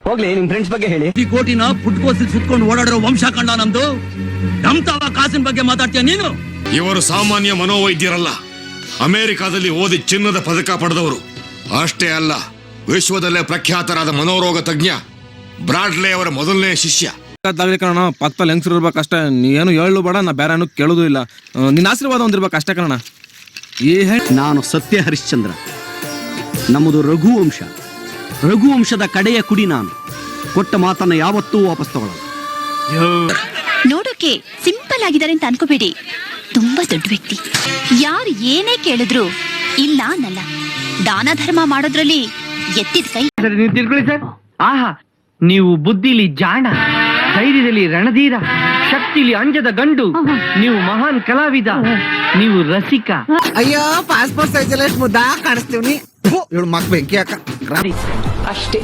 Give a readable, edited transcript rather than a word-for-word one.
ಹೋಗ್ಲಿ ನಿಮ್ ಫ್ರೆಂಡ್ಸ್ ಬಗ್ಗೆ ಹೇಳಿ. ಈ ಕೋಟಿನ ಪುಟ್ಕೋಸಿ ಸುತ್ಕೊಂಡು ಓಡಾಡಿರೋ ವಂಶ ಕಂಡ ನಮ್ದು. ನಮ್ ತಾವ ಕಾಸಿನ ಬಗ್ಗೆ ಮಾತಾಡ್ತೀಯ ನೀನು? ಇವರು ಸಾಮಾನ್ಯ ಮನೋವೈದ್ಯರಲ್ಲ, ಅಮೆರಿಕಾದಲ್ಲಿ ಓದಿ ಚಿನ್ನದ ಪದಕ ಪಡೆದವರು. ಅಷ್ಟೇ ಅಲ್ಲ, ವಿಶ್ವದಲ್ಲೇ ಪ್ರಖ್ಯಾತರಾದ ಮನೋರೋಗ ತಜ್ಞ ಬ್ರಾಡ್ಲೆ ಅವರ ಮೊದಲನೇ ಶಿಷ್ಯ. ಕಣ ಪಕ್ಕದಲ್ಲಿ ಹೆಂಗಸರು ಇರ್ಬೇಕಷ್ಟೇ, ನೀನು ಹೇಳು ಬೇಡ, ನಾ ಬೇರೆ ಕೇಳೋದು ಇಲ್ಲ. ನಿನ್ನ ಆಶೀರ್ವಾದ ಒಂದಿರ್ಬೇಕಷ್ಟೇ ಕಣ. ನಾನು ಸತ್ಯ ಹರಿಶ್ಚಂದ್ರ, ನಮ್ಮದು ರಘುವಂಶ. ರಘುವಂಶದ ಕಡೆಯ ಕುಡಿ ನಾನು. ಕೊಟ್ಟ ಮಾತನ್ನ ಯಾವತ್ತೂ ವಾಪಸ್ ತಗೊಳ್ಳಲ್ಲ. ನೋಡೋಕೆ ಸಿಂಪಲ್ ಆಗಿದ್ದಾರೆ ಅಂತ ಅನ್ಕೋಬೇಡಿ, ತುಂಬಾ ದೊಡ್ಡ ವ್ಯಕ್ತಿ. ಯಾರು ಏನೇ ಕೇಳಿದ್ರು ಇಲ್ಲ ಅನ್ನಲ್ಲ. ದಾನ ಧರ್ಮ ಮಾಡೋದ್ರಲ್ಲಿ ಎತ್ತಿದ ಕೈ. ನೀವು ತಿಳ್ಕೊಳ್ಳಿ ಸರ್. ಆಹಾ, ನೀವು ಬುದ್ಧಿಲಿ ಜಾಣ, ಧೈರ್ಯದಲ್ಲಿ ರಣಧೀರ, ಶಕ್ತಿಲಿ ಅಂಜದ ಗಂಡು, ನೀವು ಮಹಾನ್ ಕಲಾವಿದ, ನೀವು ರಸಿಕ. ಅಯ್ಯೋ ಪಾಸ್ಪೋರ್ಟ್ ಸೈಜ್ ಎಲ್ಲ ಎಷ್ಟು ಮುದ್ದ ಕಾಣಿಸ್ತೀವಿ. ಇವಳು ಮಕ್ ಬೆಂಕಿ ಹಾಕ ಅಷ್ಟೇ.